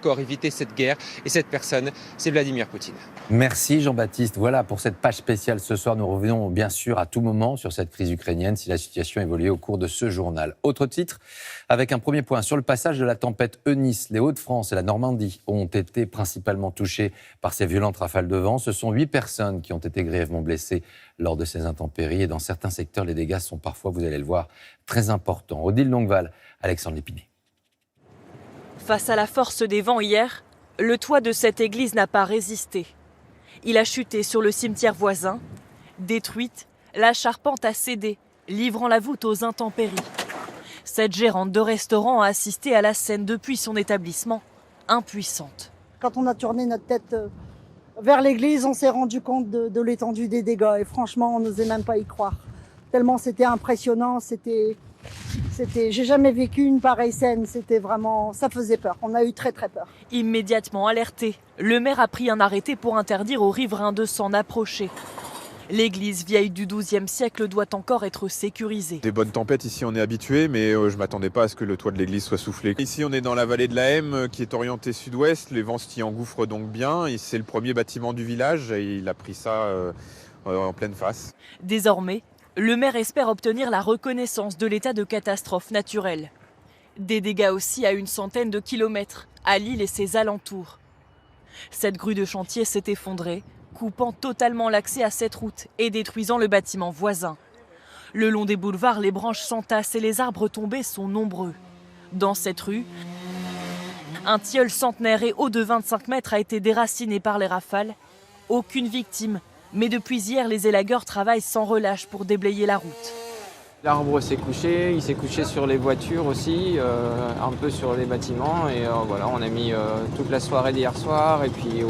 encore éviter cette guerre. Et cette personne, c'est Vladimir Poutine. Merci Jean-Baptiste. Voilà pour cette page spéciale ce soir. Nous revenons bien sûr à tout moment sur cette crise ukrainienne si la situation évolue au cours de ce journal. Autre titre, avec un premier point sur le passage de la tempête Eunice. Les Hauts-de-France et la Normandie ont été principalement touchés par ces violentes rafales de vent. Ce sont 8 personnes qui ont été grièvement blessées lors de ces intempéries. Et dans certains secteurs, les dégâts sont parfois, vous allez le voir, très importants. Odile Longueval, Alexandre Lépiné. Face à la force des vents hier, le toit de cette église n'a pas résisté. Il a chuté sur le cimetière voisin. Détruite, la charpente a cédé, livrant la voûte aux intempéries. Cette gérante de restaurant a assisté à la scène depuis son établissement, impuissante. Quand on a tourné notre tête vers l'église, on s'est rendu compte de l'étendue des dégâts. Et franchement, on n'osait même pas y croire. Tellement c'était impressionnant, j'ai jamais vécu une pareille scène, c'était vraiment, ça faisait peur. On a eu très très peur. Immédiatement alerté, le maire a pris un arrêté pour interdire aux riverains de s'en approcher. L'église vieille du XIIe siècle doit encore être sécurisée. Des bonnes tempêtes ici, on est habitué, mais je ne m'attendais pas à ce que le toit de l'église soit soufflé. Ici, on est dans la vallée de la Hemme, qui est orientée sud-ouest. Les vents s'y engouffrent donc bien. C'est le premier bâtiment du village et il a pris ça en pleine face. Désormais, le maire espère obtenir la reconnaissance de l'état de catastrophe naturelle. Des dégâts aussi à une centaine de kilomètres, à Lille et ses alentours. Cette grue de chantier s'est effondrée, coupant totalement l'accès à cette route et détruisant le bâtiment voisin. Le long des boulevards, les branches s'entassent et les arbres tombés sont nombreux. Dans cette rue, un tilleul centenaire et haut de 25 mètres a été déraciné par les rafales. Aucune victime, mais depuis hier, les élagueurs travaillent sans relâche pour déblayer la route. L'arbre s'est couché, il s'est couché sur les voitures aussi, un peu sur les bâtiments. Et voilà, on a mis toute la soirée d'hier soir et puis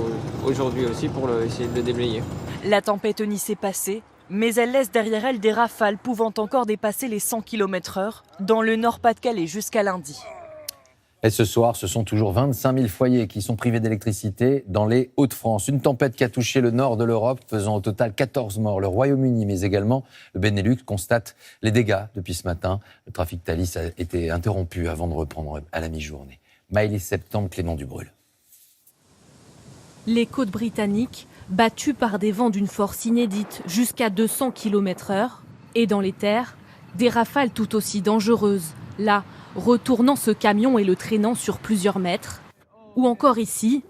aujourd'hui aussi pour essayer de le déblayer. La tempête Eunice est passée, mais elle laisse derrière elle des rafales pouvant encore dépasser les 100 km/h dans le Nord-Pas-de-Calais jusqu'à lundi. Et ce soir, ce sont toujours 25 000 foyers qui sont privés d'électricité dans les Hauts-de-France. Une tempête qui a touché le nord de l'Europe, faisant au total 14 morts. Le Royaume-Uni, mais également le Benelux, constate les dégâts depuis ce matin. Le trafic Thalys a été interrompu avant de reprendre à la mi-journée. Maëlys Septembre, Clément Dubrul. Les côtes britanniques, battues par des vents d'une force inédite jusqu'à 200 km/h. Et dans les terres, des rafales tout aussi dangereuses. Là, retournant ce camion et le traînant sur plusieurs mètres. Ou encore ici,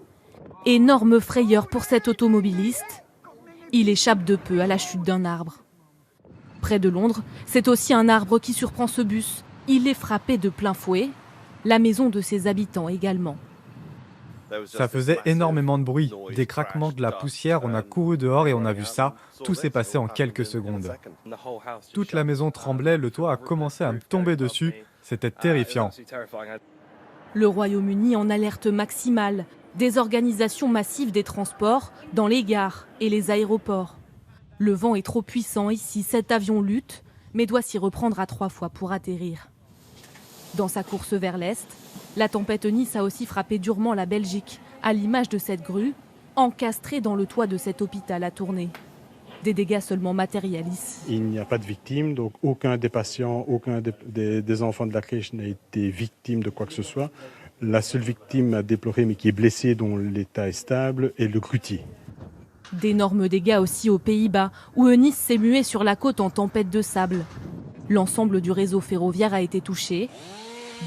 énorme frayeur pour cet automobiliste. Il échappe de peu à la chute d'un arbre. Près de Londres, c'est aussi un arbre qui surprend ce bus. Il est frappé de plein fouet. La maison de ses habitants également. Ça faisait énormément de bruit, des craquements, de la poussière, on a couru dehors et on a vu ça, tout s'est passé en quelques secondes. Toute la maison tremblait, le toit a commencé à me tomber dessus, c'était terrifiant. Le Royaume-Uni en alerte maximale, désorganisation massive des transports dans les gares et les aéroports. Le vent est trop puissant ici, cet avion lutte, mais doit s'y reprendre à 3 fois pour atterrir. Dans sa course vers l'Est, la tempête Eunice a aussi frappé durement la Belgique, à l'image de cette grue, encastrée dans le toit de cet hôpital à Tournai. Des dégâts seulement matériels ici. Il n'y a pas de victimes, donc aucun des patients, aucun des enfants de la crèche n'a été victime de quoi que ce soit. La seule victime à déplorer, mais qui est blessée, dont l'état est stable, est le grutier. D'énormes dégâts aussi aux Pays-Bas, où Eunice s'est muée sur la côte en tempête de sable. L'ensemble du réseau ferroviaire a été touché.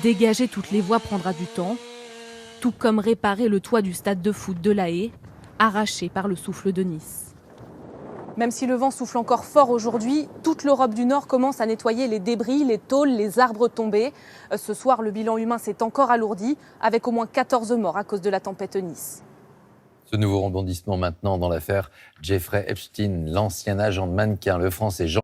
Dégager toutes les voies prendra du temps, tout comme réparer le toit du stade de foot de La Haye, arraché par le souffle de Nice. Même si le vent souffle encore fort aujourd'hui, toute l'Europe du Nord commence à nettoyer les débris, les tôles, les arbres tombés. Ce soir, le bilan humain s'est encore alourdi, avec au moins 14 morts à cause de la tempête Eunice. Ce nouveau rebondissement maintenant dans l'affaire Jeffrey Epstein, l'ancien agent de mannequin, le Français Jean